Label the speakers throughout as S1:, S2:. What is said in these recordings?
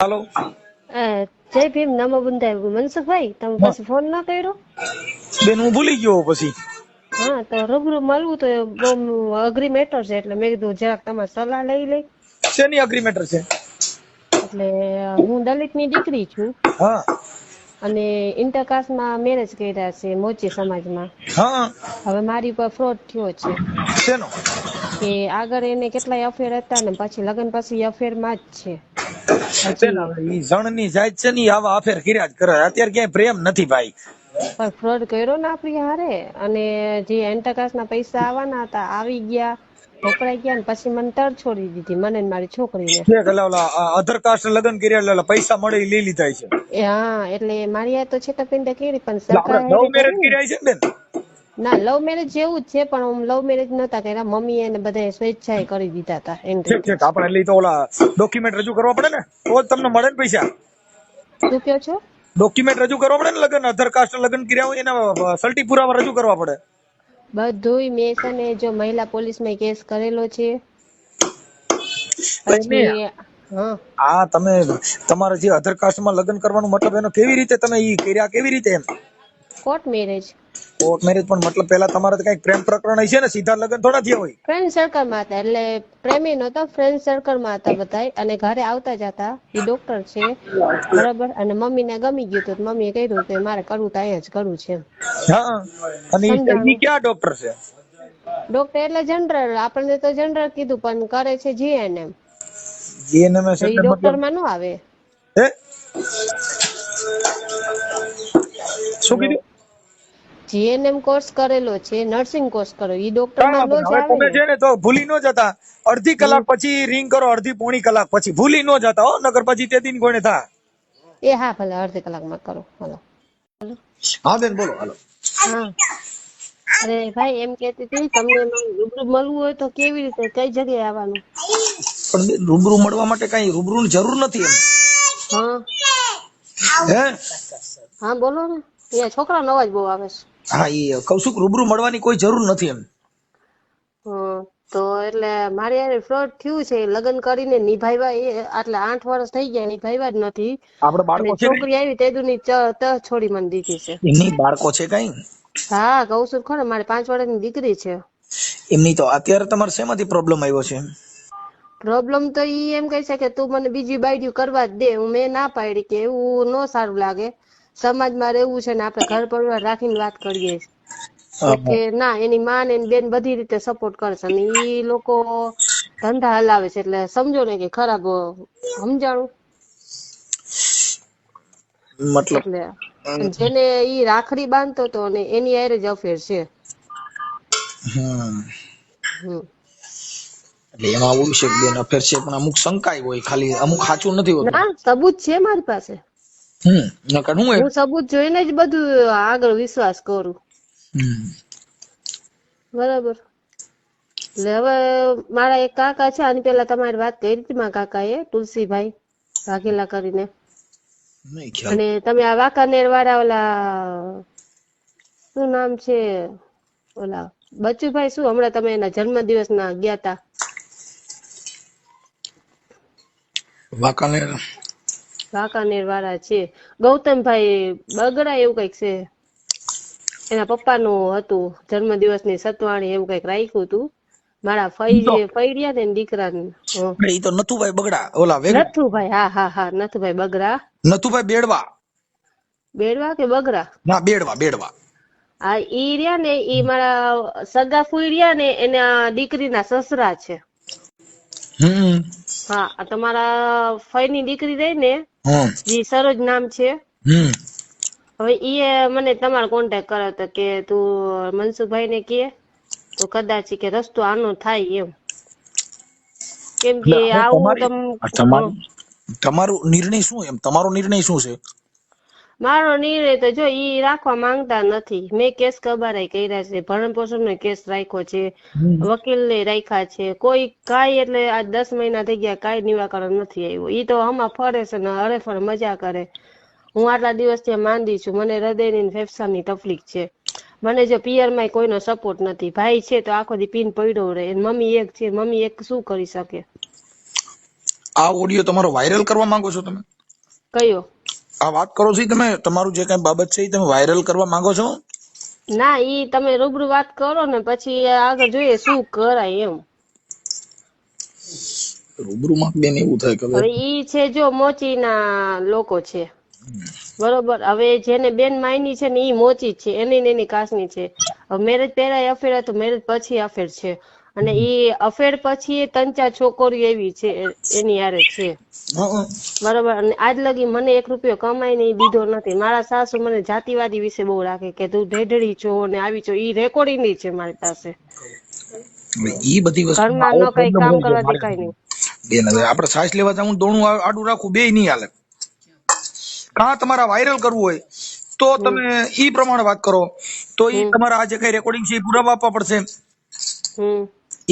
S1: હાલો.
S2: જય ભીમ નમો બુંદાય મનસુખભાઈ તમે પછી ફોન ના કર્યો?
S1: બેન હું ભૂલી ગયો પછી.
S2: હા તો રૂબરૂ મળવું તો બહુ અઘરી મેટર છે એટલે મેં કીધું જરાક તમારી સલાહ લઈ લઈ.
S1: શેની અગ્રી મેટર છે?
S2: એટલે હું દલિતની દીકરી છું
S1: હા
S2: અને ઇન્ટરકાસ્ટમાં મેરેજ કર્યા છે મોચી સમાજમાં.
S1: હા.
S2: હવે મારી પર ફ્રોડ થયો છે
S1: શેનો?
S2: કે આગળ એને કેટલાય અફેર હતા ને પછી લગ્ન પછી અફેરમાં જ છે
S1: બેન
S2: હજી.
S1: હવે ઈ જણની જાત છે ને ઈ આવા અફેર કર્યા જ કરે. અત્યારે ક્યાંય પ્રેમ નથી ભાઈ.
S2: પણ ફ્રોડ કર્યો ને આપણી હારે, અને જે એન્ટરકાસ્ટના પૈસા આવવાના હતા આવી ગયા, વપરાઈ ગયા ને પછી મને તર છોડી દીધી, મને ને મારી છોકરીને.
S1: કે ઓલા અધર કાસ્ટ લગ્ન કર્યા એટલે પૈસા મળે ઈ લઈ લીધા છે.
S2: હા એટલે મારી આ તો છેતરપિંડી કરી પણ
S1: એટલે આપણે
S2: સરકાર
S1: લવ
S2: હારે
S1: મેરેજ
S2: કરી ને.
S1: કર્યા છે બેન.
S2: ના લવ મેરેજ જેવું જ છે પણ હું લવ મેરેજ નતા કર્યા, મમ્મી એને બધા સ્વેચ્છાએ કરી દીધા હતા એની
S1: ઠીક
S2: રીતે
S1: ઠીક.
S2: જ.
S1: આપણે એટલે ઈ તો ઓલા ડોક્યુમેન્ટ રજૂ કરવા પડે ને તો જ તમને મળે ને પૈસા.
S2: શું કયો છો?
S1: ડોક્યુમેન્ટ રજૂ કરવા પડે ને લગ્ન અધર કાસ્ટ લગ્ન કર્યા હોય એના સલટી પુરાવા રજૂ કરવા પડે.
S2: બધુંય મેં છે ને જો મહિલા પોલીસમાં કેસ કરેલો છે.
S1: બેન
S2: પછી હા
S1: આ તમે તમારે જે અધર કાસ્ટમાં લગ્ન કરવાનું મતલબ એનો કેવી રીતે તમે ઈ કર્યા કેવી રીતે એમ?
S2: Court marriage.
S1: કોર્ટ મેરેજ પણ મતલબ પેલા તમારે તો કઈક પ્રેમ પ્રકરણ હશે ને, સીધા લગ્ન થોડા થયા હોય.
S2: ફ્રેન્ડ સર્કલમાં હતા, એટલે પ્રેમી નતો, ફ્રેન્ડ સર્કલમાં હતા બધાય, અને ઘરે આવતા જતા. એ ડોક્ટર છે બરાબર, અને મમ્મીને ગમી ગયું તો મમ્મીએ કહ્યું કે મારે કરવું તો અહીંયા જ કરવું છે એમ.
S1: હા. અને ઈ
S2: સમજાણું.
S1: ક્યાં ડોક્ટર છે?
S2: ડોક્ટર એટલે જનરલ, આપણને તો જનરલ કીધું પણ કરે છે જીએનએમ.
S1: જીએનએમએસ
S2: તો ઈ
S1: એટલે
S2: ડોક્ટર
S1: મતલબ
S2: માં નો આવે.
S1: હે શું
S2: હલો,
S1: કીધું?
S2: જીએનએમ કોર્સ કરેલો છે, નર્સિંગ કોર્સ કરો, ઈ ડોક્ટર
S1: કાંઈ
S2: માં નો
S1: વાંધો નહીં.
S2: જ
S1: હવે
S2: આવે
S1: તમે
S2: ને.
S1: છે ને તો ભૂલી ન જતા. અડધી
S2: હમ
S1: કલાક પછી રિંગ કરો, અડધી પોણી કલાક પછી ભૂલી ન જતા હો, નકર પછી તે દિન કોઈને થાય.
S2: એ હા ભલે અડધી કલાકમાં કરો. હલો. હલો.
S1: હા બેન બોલો. હાલો.
S2: હા અરે ભાઈ એમ કેતી હતી તમને રૂબરૂ મળવું હોય તો કેવી રીતે કઈ જગ્યાએ આવવાનું?
S1: પણ બેન રૂબરૂ મળવા માટે કઈ રૂબરૂની જરૂર નથી એમ.
S2: હા
S1: હે
S2: હા બોલો ને, અહીંયા છોકરાનો અવાજ બહુ આવે છે.
S1: હા ઈ કઉ છું કે રૂબરૂ મળવાની કોઈ જરૂર નથી એમ.
S2: તો એટલે મારી હારે ફ્રોડ થયું છે, લગ્ન કરીને નિભાવ્યા એ આટલા 8 વર્ષ થઈ ગયા નિભાવ્યા જ નથી,
S1: આપડે
S2: અને
S1: બાળકો છે કઈ?
S2: છોકરી આવી તેદુની છોડી મને દીધી છે.
S1: એમની બાળકો છે કઈ?
S2: હા કઉ છું ખરો, મારે 5 વર્ષની દીકરી છે.
S1: એમની તો અત્યારે તમારે શેમાંથી પ્રોબ્લેમ આવ્યો છે?
S2: પ્રોબ્લેમ તો ઈ એમ કહે છે કે તું મને બીજી બાયડીયું કરવા જ દે, મેં ના પાડી કે એવું ન સારું લાગે, સમાજમાં રહેવું છે ને આપણે ઘર પરિવાર રાખીને વાત કરીએ. તો કે ના એની માં ને એની બેન બધી રીતે સપોર્ટ કરશે, અને ઈ લોકો ધંધા હલાવે છે, એટલે સમજો ને કે ખરાબ સમજાણું.
S1: મતલબ
S2: એટલે જેને ઈ રાખડી બાંધતો હતો ને એની હારે જ અફેર છે.
S1: હમ
S2: હમ
S1: એટલે એમાં આવું છે બેન અફેર છે, પણ અમુક શંકાય હોય, ખાલી અમુક સાચું નથી હોતું.
S2: ના સબૂત છે મારી પાસે.
S1: નકર હું
S2: હું સબૂત જોઈને જ બધું આગળ વિશ્વાસ કરું. બરાબર. એટલે હવે મારા એક કાકા છે, આની પેલા તમારી વાત કરી હતી મારા કાકાએ, તુલસીભાઈ વાઘેલા કરીને.
S1: નહીં ખ્યાલ.
S2: અને તમે આ વાંકાનેર વાળા ઓલા શું નામ છે ઓલા બચુભાઈ, શું હમણાં તમે એના જન્મદિવસ ના ગયા તા?
S1: વાંકાનેર
S2: વાંકાનેર વાળા છે ગૌતમભાઈ બગડા એવું કઈક છે, એના પપ્પાનું હતું જન્મદિવસની સતવાણી એવું કઈક રાખ્યું હતું. મારા ફઈ જે ફઈ રહ્યા ને દીકરાને.
S1: ઈ તો નથુભાઈ બગડા, ઓલા વેગડા.
S2: નથુભાઈ, હા હા હા નથુભાઈ બગડા.
S1: નથુભાઈ બેડવા.
S2: બેડવા કે બગરા?
S1: ના બેડવા.
S2: આ ઈ રહ્યા ને ઈ મારા સગા ફૂઈ રહ્યા ને એના દીકરીના સસરા છે. હા તમારા ફઈ ની દીકરી રહી ને, જી સરોજ નામ છે. હવે ઈ મને તમારો કોન્ટેક્ટ કર્યો હતો કે તું મનસુખભાઈ ને કે તો કદાચ કે રસ્તો આનો થાય એમ. કેમ કે આવું
S1: તમારો નિર્ણય શું એમ? તમારો નિર્ણય શું છે?
S2: મારો નિર્ણય તો જો ઈ રાખવા માંગતા નથી. મેં કેસ કબારાઈ કર્યા છે, ભરણ પોષણ નો કેસ રાખ્યો છે, વકીલ ને રાખ્યા છે, કોઈ કાંઈ એટલે આ 10 મહિના થઈ ગયા કાંઈ નિરાકરણ નથી આવ્યું. ઈ તો આમાં ફરે છે ને હરે ફરે મજા કરે. હું આટલા દિવસથી માંદી છું, મને હૃદયની ફેફસાની તકલીફ છે, મને જો પિયરમાં કોઈનો સપોર્ટ નથી. ભાઈ છે તો આખો દી પીન પડ્યો રહે, મમ્મી એક છે, મમ્મી એક શું કરી શકે?
S1: આ ઓડિયો તમારો વાયરલ કરવા માંગો છો તમે?
S2: કયો?
S1: આ વાત કરો છો ઈ તમે તમારું જે કઈ બાબત છે એ તમે વાયરલ કરવા માંગો છો?
S2: ના, ઈ તમે રૂબરૂ વાત કરો ને પછી આગળ જોઈએ શું કરાય એમ.
S1: રૂબરૂમાં બેન એવું થાય કે
S2: હવે ઈ છે જો મોચીના લોકો છે, બરોબર. હવે જેને બેન માયની છે ને ઈ મોચી જ છે, એની ને એની કાસ્ટની છે. મેરેજ પહેલા અફેર હતું, મેરેજ પછી અફેર છે, અને ઈ અફેર પછી 3-4 છોકરીઓ એવી છે એની હારે છે, બરોબર. અને આજ લગી મને 1 રૂપિયો કમાઈને ઈ દીધો નથી. મારા સાસુ મને જાતિવાદી વિશે બહુ રાખે કે તું ઢેઢડી છો ને આવી છો. ઈ રેકોર્ડિંગ ની છે મારી પાસે.
S1: ઈ બધી વસ્તુમાં
S2: ઘરમાં
S1: આવો
S2: ન કઈ
S1: પ્રોબ્લેમ
S2: કામ
S1: હોય છે
S2: કરવા
S1: મારે.
S2: દેખાય નહીં.
S1: બેન હવે આપણે સાસ લેવા જાઉં દોણું આડું રાખું બે નહીં હાલે. કાં તમારા વાયરલ કરવું હોય તો તમે ઈ પ્રમાણે વાત કરો, તો ઈ તમારા આ જે કઈ રેકોર્ડિંગ છે એ પુરાવા આપવા પડશે.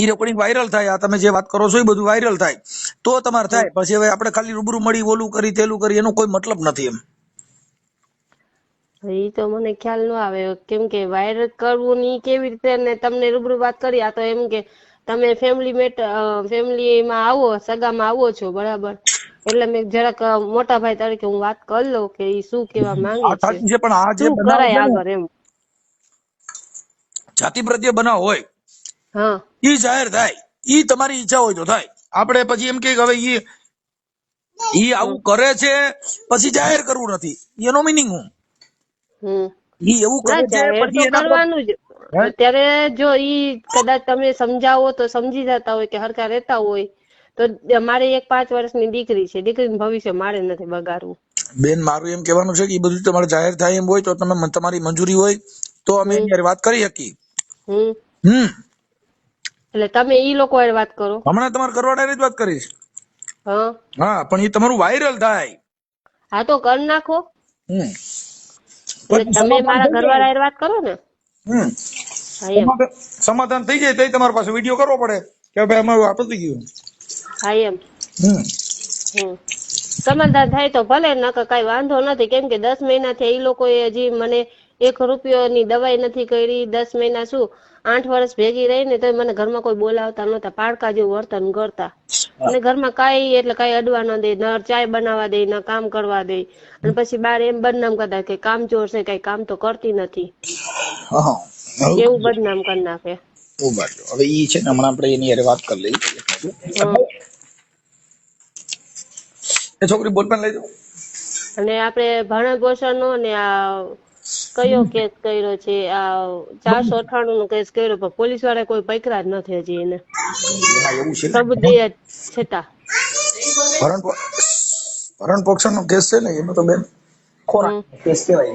S1: ઈ રેકોર્ડિંગ વાયરલ થાય, આ તમે જે વાત કરો છો એ બધું વાયરલ થાય તો તમારે થાય. પછી હવે આપણે ખાલી રૂબરૂ મળી ઓલું કરી તેલું કરી એનો કોઈ મતલબ નથી એમ.
S2: ઈ તો મને ખ્યાલ ન આવે કેમ કે વાયરલ કરવું ની કેવી રીતે, ને તમને રૂબરૂ વાત કરી. આ તો એમ કે તમે ફેમિલીમાં આવો, સગામાં આવો છો, બરાબર. એટલે મેં જરાક મોટા ભાઈ તરીકે હું વાત કરી લઉં કે ઈ શું કેવા માંગે
S1: આ
S2: છે,
S1: સાચું છે, પણ આ જે
S2: શું
S1: બનાવ
S2: કરાય
S1: છે ને
S2: આગળ એમ.
S1: જાતિ પ્રત્યે બનાવ હોય
S2: હા,
S1: ઈ જાહેર થાય, ઈ તમારી ઈચ્છા હોય તો થાય. આપણે પછી એમ કે હવે ઈ આવું કરે છે પછી જાહેર કરવું નથી, એનો મિનિંગ હું? ઈ એવું
S2: ના,
S1: કરે છે
S2: જાહેર તો
S1: પછી એના
S2: કરવાનું જ. અત્યારે જો ઈ કદાચ તમે સમજાવો તો સમજી જતા હોય કે હરખા રહેતા હોય તો. મારે એક 5 વર્ષની દીકરી છે, દીકરીનું ભવિષ્ય મારે નથી બગાડવું.
S1: બેન મારું એમ કહેવાનું છે કે એ બધું તમારે જાહેર થાય એમ હોય તો તમે તમારી મંજૂરી હોય તો અમે એની હારે વાત કરી શકીએ.
S2: એટલે તમે ઈ લોકો હારે વાત કરો.
S1: હમણાં તમારા ઘરવાળા જ વાત કરીશ.
S2: હા,
S1: પણ એ તમારું વાયરલ થાય.
S2: હા તો કરી નાખો. એટલે
S1: પછી
S2: તમે
S1: સમાધાન
S2: મારા
S1: થઈ જાય.
S2: ઘરવાળા હારે વાત કરો ને. હા એમ.
S1: સમાધાન થઈ જાય તો તમારી પાસે વિડીયો કરવો પડે કે ભાઈ અમારું આ પતી ગયું.
S2: હા એમ. સમાધાન થાય તો ભલે, નકર કઈ વાંધો નથી. કેમ કે 10 મહિનાથી એ લોકોએ હજી મને 1 રૂપિયોની દવાઈ નથી કરી. 10 મહિના શું 8 વર્ષ ભેગી રહીને તો મને ઘરમાં કોઈ બોલાવતા નહોતા, પાડકા જેવું વર્તન કરતા. અને ઘરમાં કાંઈ એટલે કાંઈ અડવા ન દે, ન ચાય બનાવવા દે, ન કામ કરવા દે. અને પછી બાર એમ બદનામ કરતા કે કામચોર છે, કઈ કામ તો કરતી નથી, એવું બદનામ કરી નાખે.
S1: હવે ઈ છે ને હમણાં આપણે એની હારે વાત કરી લઈએ. એ છોકરી બોલપેન લઈ જાઓ.
S2: અને આપણે ભરણ પોષણ નો ને આ કયો કેસ કર્યો છે, આ 498 નો કેસ કર્યો, પણ પોલીસ વાળા કોઈ પકડા જ નથી હજી એને.
S1: એવું છે
S2: સબૂત છતાં
S1: ભરણ પોષણ નો કેસ છે ને એમાં તો બેન ખોરાક કેસ કહેવાય.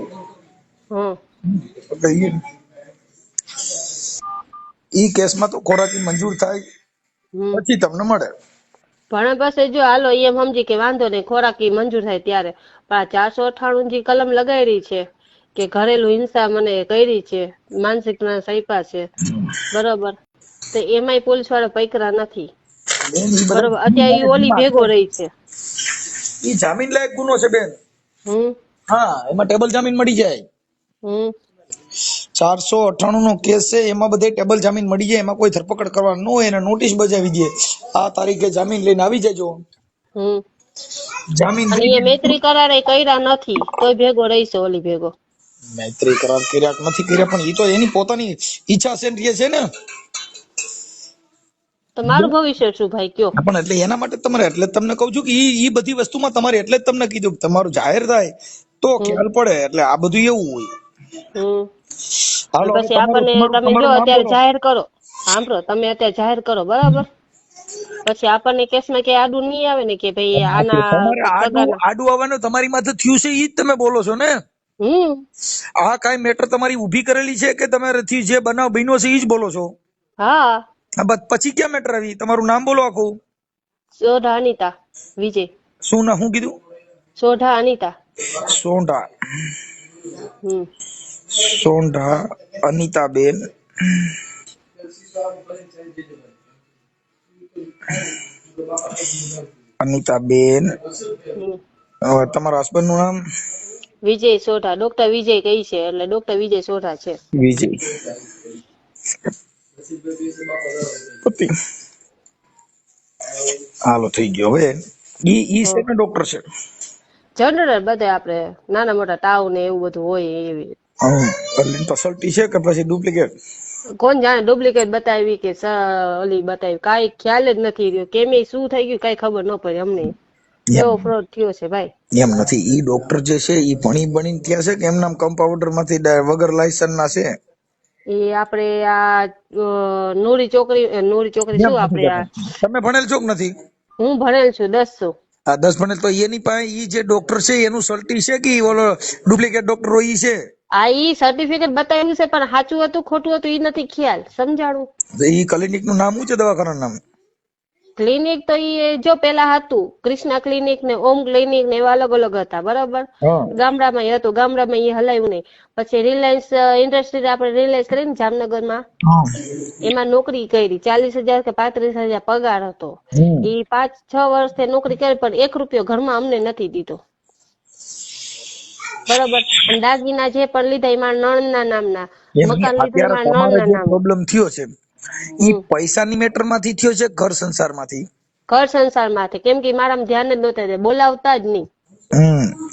S1: ઈ કેસમાં તો ખોરાકી મંજૂર થાય પછી તમને મળે.
S2: ભરણ પાસે જો હાલો એમ સમજી કે વાંધો નહીં, ખોરાકી મંજૂર થાય ત્યારે. પણ આ 498 જે કલમ લગાડી છે કે ઘરેલું હિંસા મને કરી છે, માનસિક ત્રાસ આપ્યા છે, બરોબર. તો એમાંય પોલીસ વાળા પકડા નથી, બરોબર. અત્યારે ઈ ઓલી ભેગો રહી છે.
S1: ઈ જામીન લાયક ગુનો છે બેન. એમાં ટેબલ જામીન મળી જાય. 498 નો કેસ છે, એમાં બધે ટેબલ જામીન મળી જાય. એમાં કોઈ ધરપકડ કરવાનું ન હોય, એને નોટિસ બજાવી દે, આ તારીખે જામીન લઈને આવી જજો. જામીન
S2: અને એ મૈત્રી કરાર કર્યા નથી તોય ભેગો રહીશે ઓલી ભેગો.
S1: મૈત્રી કરાર કર્યા નથી કર્યા, પણ ઈ તો એની પોતાની ઈચ્છા છે ને.
S2: તો મારું ભવિષ્ય શું ભાઈ કયો?
S1: પણ એટલે એના માટે તમારે, એટલે તમને કહું છું કે ઈ બધી વસ્તુમાં તમારે, એટલે જ તમને કીધું તમારું જાહેર થાય તો ખ્યાલ પડે. એટલે આ બધું એવું હોય.
S2: પછી આપણને તમે જો અત્યારે જાહેર કરો, સાંભળો, તમે અત્યારે જાહેર કરો, બરાબર. પછી આપણને કેસમાં કે આડું નહીં આવે ને કે ભાઈ આના સગાના
S1: આડું આવવાનું તમારી માથે થયું છે ઈ જ તમે બોલો છો ને. આ કઈ મેટર તમારી ઊભી કરેલી છે કે તમારાથી જે બનાવ બન્યો છે ઈ જ બોલો છો?
S2: હા.
S1: પછી ક્યાં મેટર આવી? તમારું નામ બોલો આખું.
S2: સોઢા અનિતા વિજય.
S1: શું કીધું?
S2: સોઢા અનિતા.
S1: સોઢા અનિતાબેન. અનિતાબેન. તમારા હસબન્ડ નું નામ?
S2: વિજય સોઢા. ડોક્ટર વિજય કઈ છે એટલે ડોક્ટર વિજય સોઢા છે.
S1: વિજય. હાલો થઈ ગયો. હવે ઈ
S2: હમ.
S1: સેકન્ડ ડોક્ટર છે.
S2: જનરલ બધે આપણે નાના મોટા તાવ ને એવું બધું હોય એવી.
S1: એટલે તો સલ્ટી છે કે પછી ડુપ્લિકેટ?
S2: કોણ જાણે ડુપ્લિકેટ બતાવી કે ઓલી બતાવી, કાંઈ ખ્યાલ જ નથી રહ્યો. કેમે શું થઈ ગયું કાંઈ ખબર ન પડી અમને.
S1: એમ
S2: એવો ફ્રોડ થયો છે ભાઈ.
S1: એમ નથી. ઈ ડોક્ટર જે છે ઈ ભણીને ત્યાં છે કે એમ નામ કમ્પાઉન્ડર માંથી વગર લાયસન્સ ના છે?
S2: એ આપણે આ નૂરી ચોકરી
S1: એમ
S2: શું
S1: નથી
S2: આપણે આ,
S1: કહેતા. તમે ભણેલ છો કે નથી?
S2: હું ભણેલ છું 10
S1: આ 10 ભણેલ તો એની પાસે ઈ જે ડોક્ટર છે એનું સલ્ટી છે કે ઈ ઓલો ડુપ્લિકેટ ડોક્ટર હોય ઈ છે?
S2: આ ઈ સર્ટિફિકેટ બતાવ્યું છે પણ સાચું હતું ખોટું હતું ઈ નથી ખ્યાલ સમજાણું.
S1: તો ઈ ક્લિનિક નું નામ શું છે, દવાખાનાનું નામ?
S2: ક્લિનિક તો ઈ જો પેલા હતું કૃષ્ણા ક્લિનિક ને ઓમ ક્લિનિક ને એવા અલગ અલગ હતા બરાબર.
S1: હા
S2: ગામડામાં હતું, ગામડામાં એ હલાવ્યું નહીં. પછી રિલાયન્સ ઇન્ડસ્ટ્રી આપણે રિલાયન્સ કરી ને જામનગરમાં,
S1: હા.
S2: એમાં નોકરી કરી. 40,000 કે 35,000 પગાર હતો.
S1: હમ.
S2: એ 5-6 વર્ષથી નોકરી કરી પણ 1 રૂપિયો ઘરમાં અમને નથી દીધો બરોબર. અને દાગીના જે પણ લીધા એ મારા નણંદના નામના,
S1: એમ નહીં.
S2: મકાન લીધું એ
S1: અત્યારે
S2: મારા
S1: તમારે
S2: નણંદના
S1: જે
S2: નામનું.
S1: પ્રોબ્લેમ થયો છે ઈ
S2: હમ.
S1: પૈસાની મેટર માંથી થયો છે, ઘર સંસાર માંથી?
S2: ઘર સંસારમાંથી, કેમ કે મારામાં ધ્યાન જ નહોતા દે, બોલાવતા જ નહીં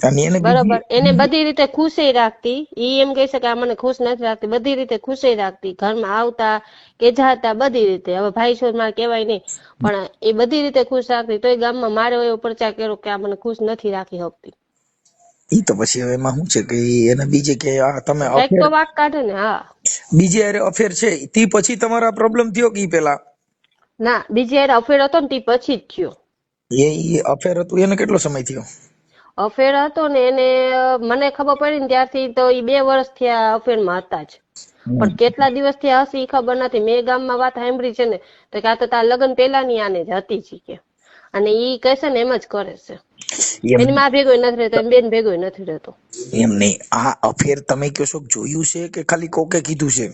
S1: અને એને
S2: બરોબર. એને
S1: બીજી
S2: બધી રીતે ખુશી રાખતી. ઈ એમ કહે છે કે આ મને ખુશ નથી રાખતી, બધી રીતે ખુશી રાખતી. ઘરમાં આવતા કે જાતા બધી રીતે. હવે ભાઈ છો મારે કહેવાય નહીં પણ એ બધી રીતે ખુશ રાખતી. તોય ગામમાં મારે એવો પ્રચાર કર્યો કે આ મને ખુશ નથી રાખી શકતી.
S1: ઈ તો પછી હવે એમાં શું છે કે એને બીજે કે આ તમે
S2: કઈક
S1: અફેર
S2: તો વાક કાઢે ને. હા
S1: બીજે હારે અફેર છે તે પછી તમારા પ્રોબ્લેમ થયો કે ઈ પેલા?
S2: ના, બીજી યાર અફેર હતો ને તે પછી જ થયો.
S1: ઈ અફેર હતું એને કેટલો સમય થયો?
S2: અફેર હતો ને એને મને ખબર પડી ને ત્યારથી તો એ 2 વર્ષથી આ અફેરમાં હતા જ. પણ કેટલા દિવસથી હશે ઈ ખબર નથી. મેં ગામમાં વાત સાંભળી છે ને તો કે આ તો તાર લગ્ન પેલાની આને જ હતી જ કે. અને ઈ કહેશે ને એમ જ કરે છે.
S1: એમ
S2: એની માં ભેગોય નથી રહેતો, એની બેન ભેગોય નથી રહેતો.
S1: એમ નહીં. આ અફેર તમે કહો છો કે જોયું છે કે ખાલી કોકે કીધું છે?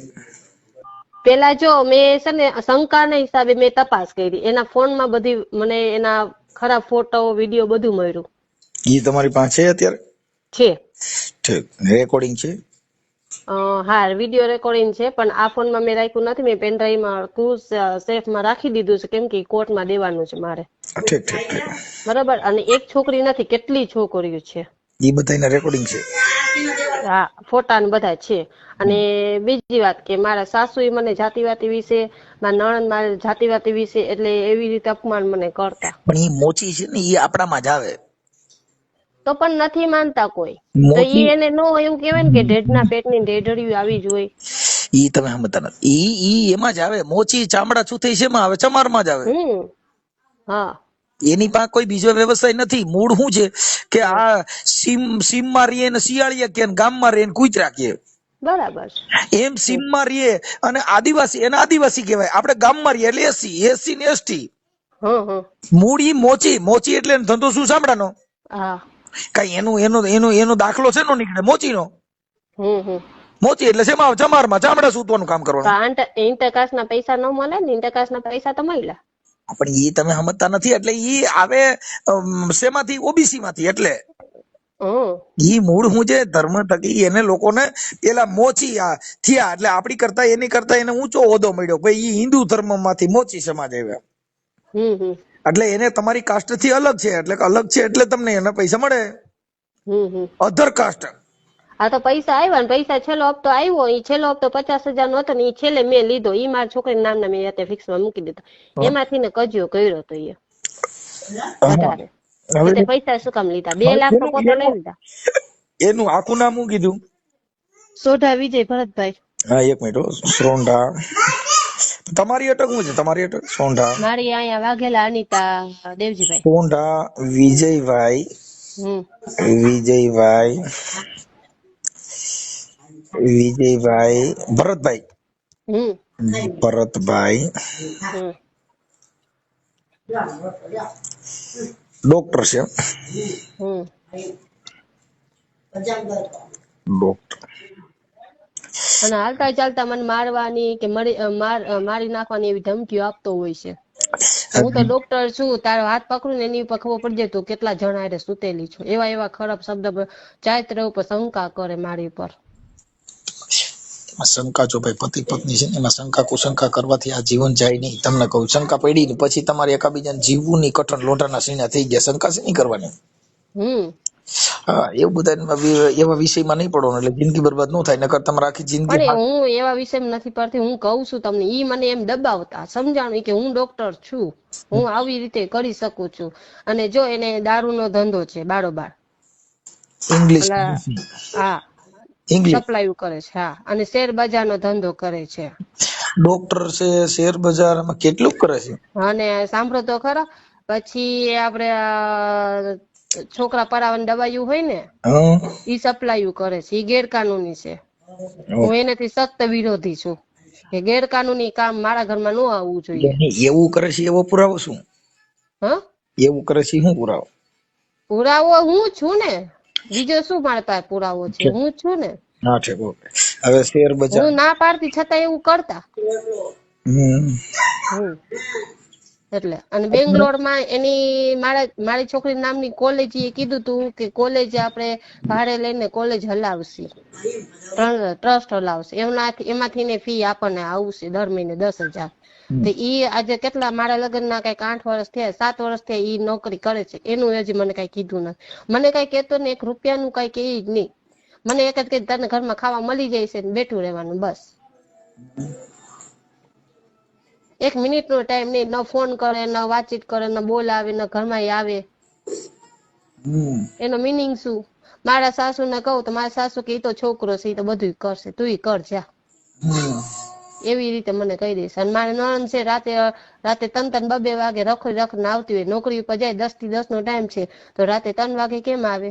S2: પેલા જો મેં છે ને શંકાના હિસાબે મેં તપાસ કરી. એના ફોનમાં બધી મને એના ખરાબ ફોટો વિડીયો બધું મળ્યું
S1: ઈ તમારી પાસે છે અત્યારે?
S2: છે.
S1: ઠીક. રેકોર્ડિંગ છે?
S2: હા, વિડીયો રેકોર્ડિંગ છે પણ આ ફોનમાં મેં રાખ્યું નથી. મેં પેનડ્રાઈવમાં ક્રુઝ સેફમાં રાખી દીધું છે કેમ કે કોર્ટમાં દેવાનું છે મારે.
S1: ઠીક ઠીક ઠીક.
S2: બરાબર. અને એક છોકરી નથી, કેટલી છોકરીઓ છે.
S1: ઈ બધાના રેકોર્ડિંગ છે?
S2: હા, ફોટા ને બધા છે. અને બીજી વાત કે મારા સાસુ મને જાતિવાતી વિશે, મારા નણંદ મારા જાતિવાતી વિશે એટલે એવી રીતે અપમાન મને કરતા.
S1: પણ ઈ મોચી છે ને ઈ આપણામાં જ આવે.
S2: તો પણ નથી માનતા કોઈ. તો ઈ
S1: મોચી
S2: એને નો એવું કહેવાય ને કે ઢેઢના પેટની ઢેઢડિયું આવી જ હોય.
S1: ઈ તમે સમજતા નથી. ઈ એમાં જ આવે. મોચી ચામડા છૂથી શેમાં આવે? ચમારમાં જ આવે.
S2: હા.
S1: એની પાસે કોઈ બીજો વ્યવસાય નથી. મૂળ શું છે કે આ સીમમાં રહીએ ને શિયાળીએ કે ગામમાં રહીએ ને કૂતરા કે
S2: બરાબર.
S1: એમ સીમમાં રહીએ અને આદિવાસી એને આદિવાસી કહેવાય. આપણે ગામમાં રહીએ એટલે એસસી ને એસટી. મૂળ ઈ મોચી એટલે એનો ધંધો શું ચામડાનો?
S2: હા.
S1: કઈ એનો દાખલો છે નો નીકળે મોચીનો. મોચી એટલે શેમાં આવે? ચમારમાં ચામડા સૂતવાનું કામ કરવાનું.
S2: ઇન્ટરકાસ્ટના પૈસા ન મળે ને, ઇન્ટરકાસ્ટના પૈસા તો મળ્યા.
S1: પણ ઈ તમે સમજતા નથી. એટલે ઈ આવે શેમાંથી? ઓબીસી માંથી. એટલે ઈ મૂળ હું છે ધર્મ થકી એને લોકોને પેલા મોચી થયા એટલે આપડી કરતા એની કરતા એને ઊંચો હોદ્દો મળ્યો. ભાઈ ઈ હિન્દુ ધર્મ માંથી મોચી સમાજ આવ્યા. એટલે એને તમારી કાસ્ટ થી અલગ છે એટલે અલગ છે એટલે તમને એના પૈસા મળે. Other caste.
S2: આ તો પૈસા આવ્યા ને પૈસા છેલ્લો હપ્તો આવ્યો. એ છેલ્લો હપ્તો 50,000 નો હતો ને એ છેલ્લે મેં લીધો. ઈ મારા છોકરી નામના મેં અત્યારે ફિક્સમાં મૂકી દીધો. એમાંથી ને કજિયો કર્યો તો એ વધારે. એટલે પૈસા શું કામ લીધા? 2 લાખ તો પોતે લઈ લીધા.
S1: એનું આખું નામ શું કીધું?
S2: સોઢા વિજય ભરતભાઈ.
S1: હા, 1 મિનિટ. સોંઢા. તમારી અટક શું છે? તમારી અટક સોંઢા.
S2: મારી અહીંયા વાઘેલા અનિતા દેવજીભાઈ.
S1: સોંઢા વિજયભાઈ. વિજયભાઈ ભરતભાઈ. ભરતભાઈ ડોક્ટર છે. ડોક્ટર.
S2: અને હાલતા ચાલતા મને મારવાની કે મારી નાખવાની એવી ધમકીઓ આપતો હોય છે. હું તો ડોક્ટર છું, તારો હાથ પકડું ને એની ઉપર ખબર પડી જાય તું કેટલા જણા હારે સુતેલી છો. એવા ખરાબ શબ્દ ચારિત્ર ઉપર શંકા કરે મારી ઉપર.
S1: શંકા જો ભાઈ પતિ પત્ની છે ને એમાં શંકા કુશંકા કરવાથી આ જીવન જાય નહીં. તમને કહું, શંકા પડી ને પછી તમારે એકાબીજાને જીવવું નહીં, કઠણ લોઢાના સીણા થઈ ગયા. શંકા છે નહીં કરવાની. હા, એવું બધા એવા વિષયમાં નહીં પડવાનું, એટલે જિંદગી બરબાદ ન થાય. નકર તમારે આખી જિંદગી
S2: પણ હું એવા વિષયમાં નથી પડતી. હું કહું છું તમને, ઈ મને એમ દબાવતા સમજાણું કે હું ડોક્ટર છું, હું આવી રીતે કરી શકું છું. અને જો એને દારૂનો ધંધો છે બારોબાર,
S1: ઇંગ્લિશ
S2: હા સપ્લાય કરે છે, હા, અને શેર બજારનો ધંધો કરે છે.
S1: ડોક્ટર છે, શેર બજારમાં કેટલું કરે છે.
S2: અને સાંભળો તો ખરા, પછી આપડે છોકરા પરાવાની દવાઈઓ હોય ને ઈ સપ્લાય કરે છે, ઈ ગેરકાનૂની છે. હું એનાથી સખ્ત વિરોધી છું કે ગેરકાનૂની કામ મારા ઘરમાં ન આવવું જોઈએ.
S1: એવું કરે છે એવો પુરાવો શું?
S2: હા,
S1: એવું કરે છે શું પુરાવો?
S2: પુરાવો હું છું ને, બીજો શું મારા પાસે પુરાવો છે? હું છું ને.
S1: હા ઠીક, ઓકે. હવે શેર બજાર
S2: હું ના પાડતી છતાં એવું કરતા. એટલે અને બેંગ્લોરમાં એની મારી છોકરી નામની કોલેજ એ કીધું તું કે કોલેજ આપણે ભાડે લઈને કોલેજ હલાવશે, ટ્રસ્ટ હલાવશે, એમાંથી ને ફી આપણને આવશે દર મહિને 10,000. તો ઈ આજે કેટલા મારા લગ્નના કઈક 8 વર્ષ થયા, 7 વર્ષ થયા ઈ નોકરી કરે છે. એનું હજી મને કઈ કીધું નથી. મને કઈ કેતો ને એક રૂપિયાનું કઈ કે જ નહીં. મને એક જ કે તને ઘરમાં ખાવા મળી જાય છે, બેઠું રહેવાનું બસ. 1 મિનિટનો ટાઈમ નહીં, ન ફોન કરે, ન વાતચીત કરે, ન બોલાવે, ન ઘરમાં આવે. એનો મિનિંગ શું? મારા સાસુ ને કહું તો મારા સાસુ કે ઈ તો છોકરો છે, ઈ તો બધું કરશે, તું કર જા. એવી રીતે મને કહી દઈશ. અને મારે નણંદ છે, રાતે 3-3, 2-2 વાગે રખડીને આવતી હોય. નોકરી ઉપર જાય 10 થી 10 નો ટાઈમ છે, તો રાતે 3 વાગે કેમ આવે?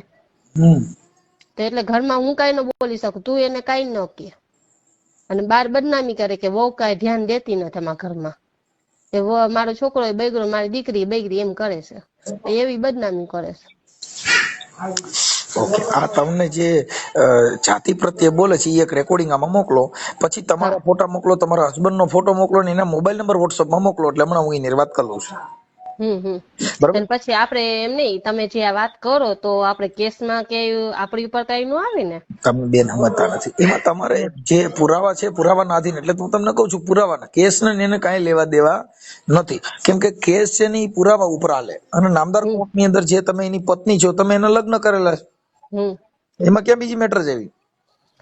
S2: તો એટલે ઘરમાં હું કઈ ન બોલી શકું, તું એને કઈ ન કે. અને બાર બદનામી કરે કે વહુ કાંઈ ધ્યાન દેતી નથી અમારા ઘરમાં, કે મારો છોકરો બૈગરો, મારી દીકરી બૈગરી એમ કરે છે, એવી બદનામી કરે છે.
S1: ઓકે, આ તમને જે જાતિ પ્રત્યે બોલે છે એ એક રેકોર્ડિંગ આમાં મોકલો, પછી તમારા ફોટા મોકલો, તમારા હસબન્ડ નો ફોટો મોકલો ને એના મોબાઈલ નંબર વોટ્સઅપમાં મોકલો, એટલે હમણાં હું એની વાત કરી લઉં છું.
S2: બરાબર. પછી આપણે એમ નહીં, તમે જે આ વાત કરો તો આપણે કેસમાં કે આપણી ઉપર કઈ નું આવે ને?
S1: તમે બેન સમજતા નથી. એમાં તમારે જે પુરાવા છે પુરાવાના આધીન, એટલે હું તમને કહું છું પુરાવાના કેસ ને એને કઈ લેવા દેવા નથી. કેમ કે કેસ છે ને એ પુરાવા ઉપર હાલે. અને નામદાર કોર્ટની અંદર જે તમે એની પત્ની છો, તમે એને લગ્ન કરેલા છે, એમાં ક્યાં બીજી મેટર છે એવી?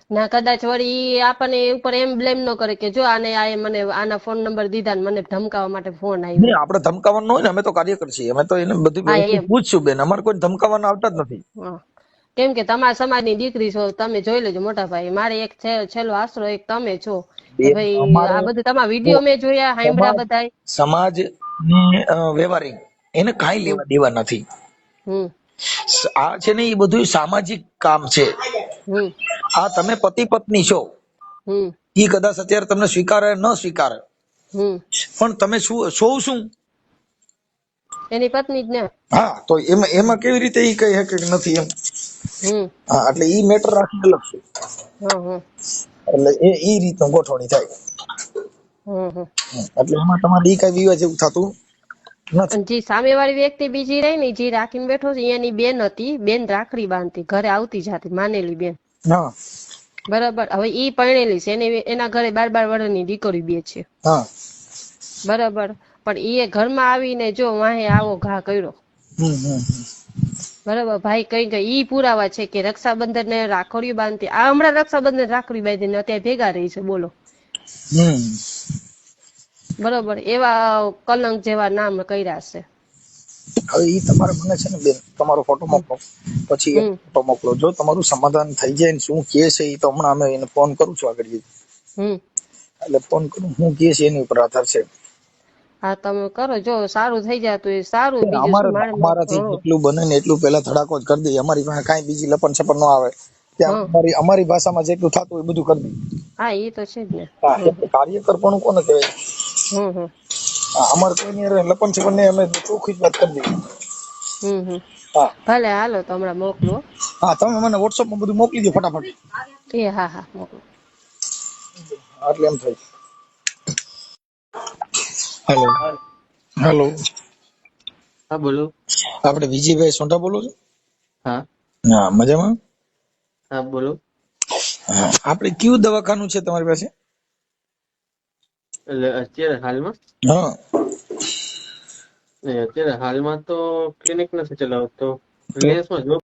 S2: ના કદાચ વળી આપણને ઉપર એમ બ્લેમ ન કરે કે જો આને આ મને આના ફોન નંબર દીધા ને મને ધમકાવવા માટે ફોન આવ્યો.
S1: આપણે ધમકાવવાનું હોય ને, અમે તો કાર્યકર છીએ, અમે તો એને બધી પૂછશું બેન, અમારે કોઈ ધમકાવવાના આવતા જ નથી.
S2: કેમ કે તમારા સમાજની દીકરી છો, તમે જોઈ લેજો મોટા ભાઈ, મારે એક છેલ્લો આશરો એક તમે છો. ભાઈ આ બધું તમારા વિડીયો મેં જોયા, સાંભળ્યા બધા.
S1: સમાજ ની વ્યવહારિક એને કાંઈ લેવા દેવા નથી. આ છે ને એ બધું સામાજિક કામ છે. આ તમે પતિ પત્ની છો, ઈ કદાચ અત્યારે તમને સ્વીકારે ન સ્વીકારે, પણ તમે શું
S2: એની પત્ની જ ને. હા,
S1: તો એમાં કેવી રીતે ઈ કહી શકે કે નથી એમ? હા, એટલે ઈ મેટર આખી અલગ છે. એટલે ઈ રીતનું ગોઠવણી થાય. એટલે એમાં તમારે ઈ કઈ વિવાદ જેવું થતું નથી.
S2: જે સામેવાળી વ્યક્તિ બીજી રહી ને, જે રાખીને બેઠો છે, એની બેન હતી, બેન રાખડી બાંધતી, ઘરે આવતી જાતી, માનેલી બેન. બરાબર. હવે ઈ પરણેલી છે, એના ઘરે 12 વર્ષની દીકરી બે છે. બરાબર. પણ એ ઘરમાં આવીને જો વાહે આવો ઘા કર્યો. બરાબર. ભાઈ કઈ ઈ પુરાવા છે કે રક્ષાબંધન ને રાખડીઓ બાંધતી. આ હમણાં રક્ષાબંધન રાખડી બાંધીને અત્યારે ભેગા રહી છે, બોલો. બરોબર. એવા કલંક જેવા નામ કર્યા છે.
S1: હવે ઈ તમારે મને છે ને બેન તમારો ફોટો મોકલો, પછી એક ફોટો મોકલો. જો તમારું સમાધાન થઈ જાય ને શું કે છે એ તો હમણાં અમે એને ફોન કરું છું આગળ. એટલે ફોન કરું હું કે છે એની ઉપર આધાર છે.
S2: હા, તમે કરો, જો સારું થઈ જાય તો એ સારું. બીજું
S1: અમારાથી જેટલું બને ને એટલું પેલા ધડાકો જ કરી દઈએ. અમારી પાસે કાંઈ બીજી લપન છપન ન આવે. ત્યાં અમારી ભાષામાં જેટલું થતું હોય બધું કરી દઈએ.
S2: હા, એ તો છે જ ને.
S1: કાર્યકર પણ કોને કહેવાય? અમારે કોઈની લપન છપન ને અમે ચોખ્ખી જ વાત કરી દઈએ.
S2: ભલે, હાલો તો હમણાં મોકલો.
S1: હા, તમે મને WhatsApp માં બધું મોકલી દો ફટાફટ.
S2: હા મોકલો.
S1: એટલે એમ થાય. હેલો.
S3: હા, બોલો.
S1: આપણે વિજયભાઈ સોંટા બોલો છો?
S3: હા.
S1: મજામાં?
S3: હા, બોલો.
S1: હા, આપણે કયું દવાખાનું છે તમારી પાસે?
S3: એટલે અત્યારે હાલમાં
S1: હા,
S3: અત્યારે હાલમાં તો ક્લિનિક નથી ચલાવતો.
S1: તો
S3: રિલાયન્સમાં જોબ